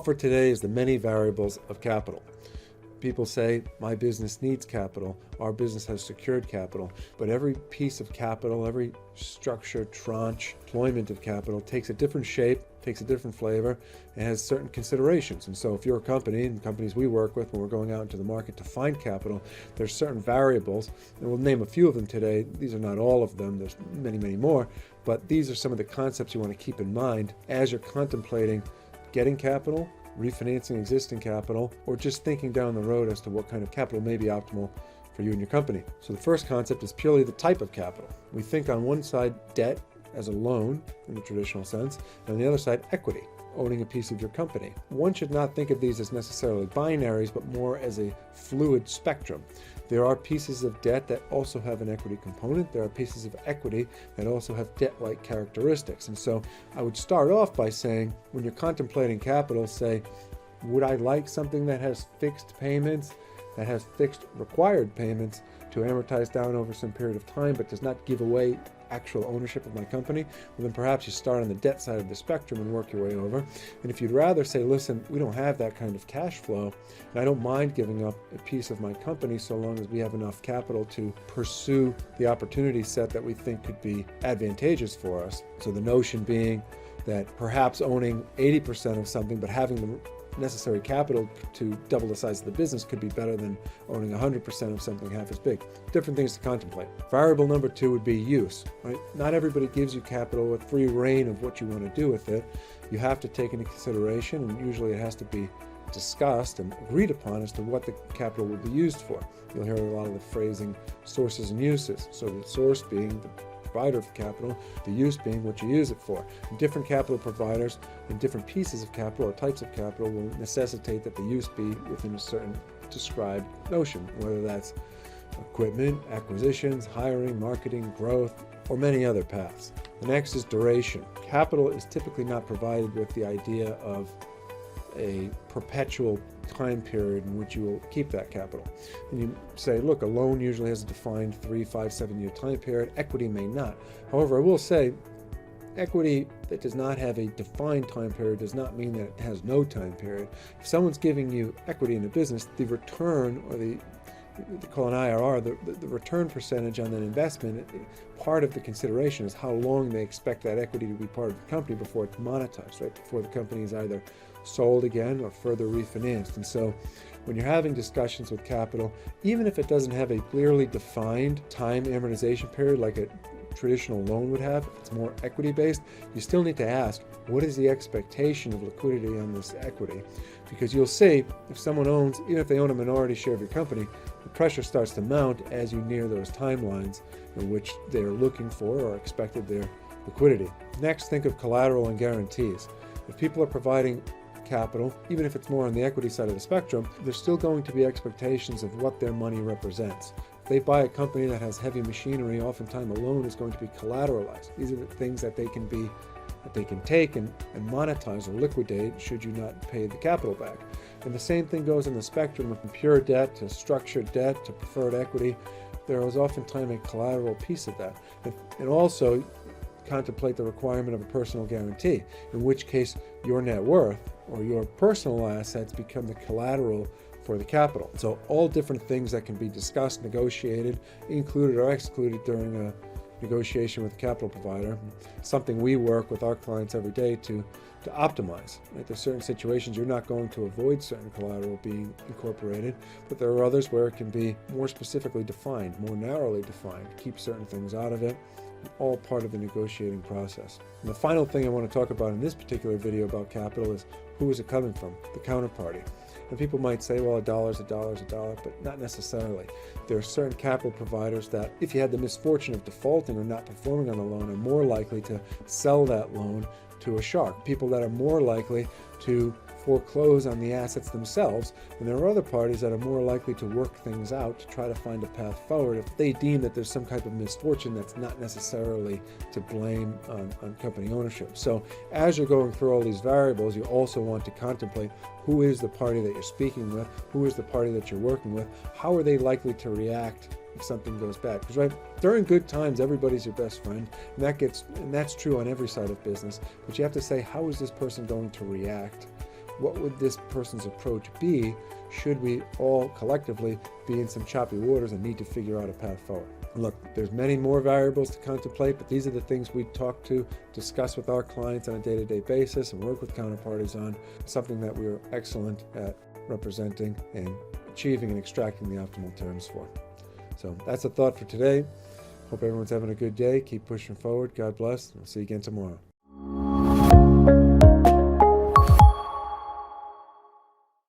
for today is the many variables of capital. People say, my business needs capital, our business has secured capital, but every piece of capital, every structure, tranche, deployment of capital takes a different shape, takes a different flavor, and has certain considerations. And so if you're a company, and companies we work with when we're going out into the market to find capital, there's certain variables, and we'll name a few of them today. These are not all of them, there's many, many more, but these are some of the concepts you want to keep in mind as you're contemplating getting capital, refinancing existing capital, or just thinking down the road as to what kind of capital may be optimal for you and your company. So the first concept is purely the type of capital. We think on one side debt as a loan in the traditional sense, and on the other side equity, owning a piece of your company. One should not think of these as necessarily binaries, but more as a fluid spectrum. There are pieces of debt that also have an equity component. There are pieces of equity that also have debt-like characteristics. And so I would start off by saying, when you're contemplating capital, say, would I like something that has fixed payments, that has fixed required payments to amortize down over some period of time, but does not give away actual ownership of my company? Well, then perhaps you start on the debt side of the spectrum and work your way over. And if you'd rather say, listen, we don't have that kind of cash flow, and I don't mind giving up a piece of my company so long as we have enough capital to pursue the opportunity set that we think could be advantageous for us. So the notion being that perhaps owning 80% of something, but having the necessary capital to double the size of the business could be better than owning 100% of something half as big. Different things to contemplate. Variable number two would be use, right? Not everybody gives you capital with free reign of what you want to do with it. You have to take into consideration, and usually it has to be discussed and agreed upon as to what the capital will be used for. You'll hear a lot of the phrasing sources and uses. So the source being the provider of capital, the use being what you use it for. And different capital providers and different pieces of capital or types of capital will necessitate that the use be within a certain described notion, whether that's equipment, acquisitions, hiring, marketing, growth, or many other paths. The next is duration. Capital is typically not provided with the idea of a perpetual time period in which you will keep that capital. And you say, look, a loan usually has a defined 3, 5, 7-year time period. Equity may not. However, I will say, equity that does not have a defined time period does not mean that it has no time period. If someone's giving you equity in a business, the return, or they call an IRR, the return percentage on that investment, part of the consideration is how long they expect that equity to be part of the company before it's monetized, right? Before the company is either sold again or further refinanced. And so when you're having discussions with capital, even if it doesn't have a clearly defined time amortization period like a traditional loan would have, if it's more equity based, you still need to ask, what is the expectation of liquidity on this equity? Because you'll see, if someone owns, even if they own a minority share of your company, the pressure starts to mount as you near those timelines in which they're looking for or expected their liquidity. Next, think of collateral and guarantees. If people are providing capital, even if it's more on the equity side of the spectrum, there's still going to be expectations of what their money represents. If they buy a company that has heavy machinery, oftentimes a loan is going to be collateralized. These are the things that they can take and monetize or liquidate should you not pay the capital back. And the same thing goes in the spectrum from pure debt to structured debt to preferred equity. There is oftentimes a collateral piece of that. And also contemplate the requirement of a personal guarantee, in which case your net worth or your personal assets become the collateral for the capital. So all different things that can be discussed, negotiated, included or excluded during a negotiation with a capital provider. Something we work with our clients every day to optimize. Right? There's certain situations you're not going to avoid certain collateral being incorporated, but there are others where it can be more specifically defined, more narrowly defined, keep certain things out of it, all part of the negotiating process. And the final thing I want to talk about in this particular video about capital is who is it coming from? The counterparty. And people might say, well, a dollar is a dollar is a dollar, but not necessarily. There are certain capital providers that, if you had the misfortune of defaulting or not performing on the loan, are more likely to sell that loan to a shark. People that are more likely to foreclose on the assets themselves, and there are other parties that are more likely to work things out to try to find a path forward if they deem that there's some type of misfortune that's not necessarily to blame on company ownership. So as you're going through all these variables, you also want to contemplate who is the party that you're speaking with, who is the party that you're working with, how are they likely to react if something goes bad. Because right, during good times, everybody's your best friend, and that's true on every side of business. But you have to say, how is this person going to react what would this person's approach be should we all collectively be in some choppy waters and need to figure out a path forward. Look, there's many more variables to contemplate, but these are the things we talk to, discuss with our clients on a day-to-day basis, and work with counterparties on, something that we're excellent at representing and achieving and extracting the optimal terms for. So that's a thought for today. Hope everyone's having a good day. Keep pushing forward. God bless. We'll see you again tomorrow.